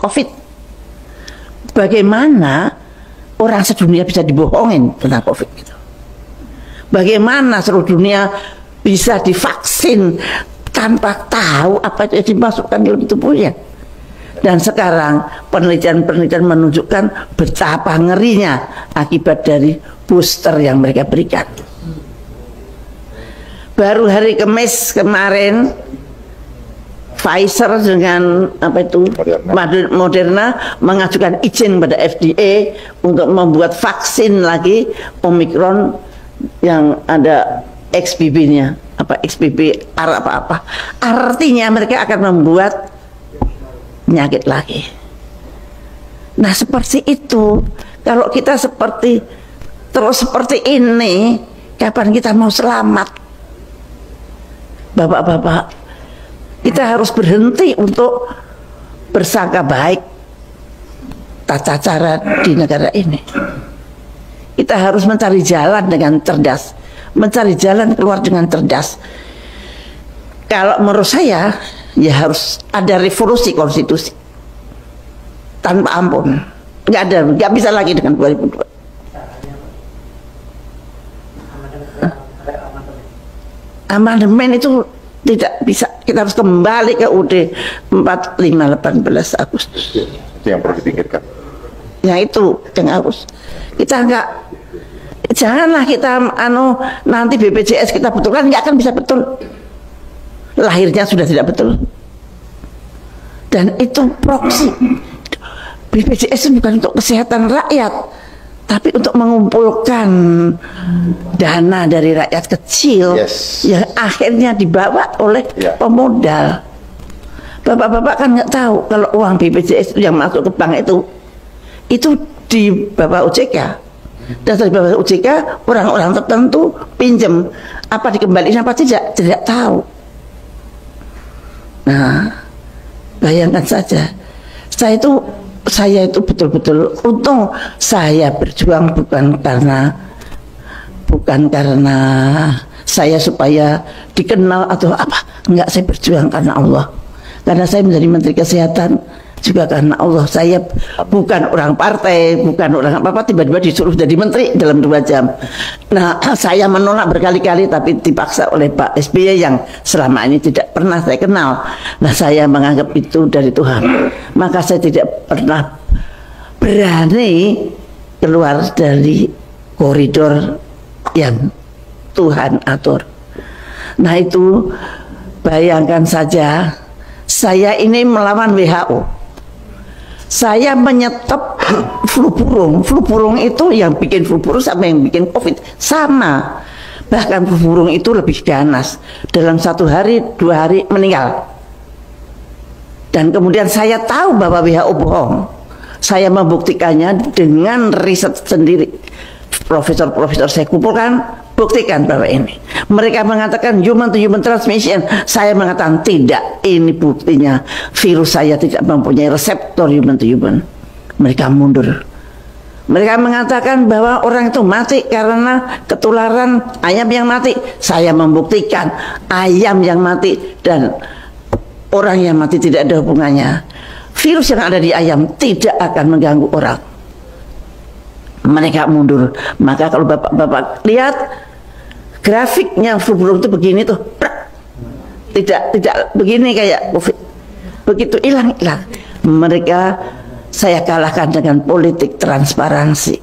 COVID. Bagaimana orang sedunia bisa dibohongin tentang COVID gitu? Bagaimana seluruh dunia bisa divaksin tanpa tahu apa yang dimasukkan dalam tubuhnya? Dan sekarang penelitian-penelitian menunjukkan betapa ngerinya akibat dari booster yang mereka berikan. Baru hari Kamis kemarin Pfizer dengan Moderna mengajukan izin pada FDA untuk membuat vaksin lagi Omicron yang ada XBB-nya, XBB apa. Artinya mereka akan membuat penyakit lagi. Nah, seperti itu. Kalau kita terus seperti ini, kapan kita mau selamat? Bapak-bapak, kita harus berhenti untuk bersangka baik tata cara di negara ini. Kita harus mencari jalan dengan cerdas, mencari jalan keluar dengan cerdas. Kalau menurut saya, ya harus ada revolusi konstitusi tanpa ampun. Nggak bisa lagi dengan 2002. Amandemen itu tidak bisa. Kita harus kembali ke UUD 45 18 Agustus. Itu yang perlu dipikirkan. Ya itu yang harus. Kita janganlah kita nanti BPJS kita betulkan, nggak akan bisa betul. Lahirnya sudah tidak betul. Dan itu proksi. BPJS itu bukan untuk kesehatan rakyat, tapi untuk mengumpulkan dana dari rakyat kecil yang akhirnya dibawa oleh pemodal. Bapak-bapak kan nggak tahu kalau uang BPJS yang masuk ke bank itu di bawah OJK. Dan dari bawah OJK orang-orang tertentu pinjam, apa dikembalikan apa tidak tahu. Nah, bayangkan saja, saya itu betul-betul untung saya berjuang bukan karena saya supaya dikenal atau apa, enggak, saya berjuang karena Allah. Karena saya menjadi Menteri Kesehatan juga karena Allah. Saya bukan orang partai, bukan orang apa-apa, tiba-tiba disuruh jadi menteri dalam 2 jam. Nah, saya menolak berkali-kali tapi dipaksa oleh Pak SBY yang selama ini tidak pernah saya kenal. Nah, saya menganggap itu dari Tuhan. Maka saya tidak pernah berani keluar dari koridor yang Tuhan atur. Nah, itu bayangkan saja, saya ini melawan WHO. Saya menyetop flu burung. Flu burung itu yang bikin flu burung sama yang bikin COVID sama. Bahkan flu burung itu lebih ganas. Dalam 1 hari, 2 hari meninggal. Dan kemudian saya tahu bahwa WHO bohong. Saya membuktikannya dengan riset sendiri. Profesor-profesor saya kumpulkan, buktikan bahwa ini. Mereka mengatakan human to human transmission. Saya mengatakan tidak. Ini buktinya virus saya tidak mempunyai reseptor human to human. Mereka mundur. Mereka mengatakan bahwa orang itu mati karena ketularan ayam yang mati. Saya membuktikan ayam yang mati dan orang yang mati tidak ada hubungannya. Virus yang ada di ayam tidak akan mengganggu orang. Mereka mundur. Maka kalau bapak-bapak lihat grafiknya flu burung itu begini tuh, tidak begini kayak COVID. Begitu hilang. Mereka saya kalahkan dengan politik transparansi.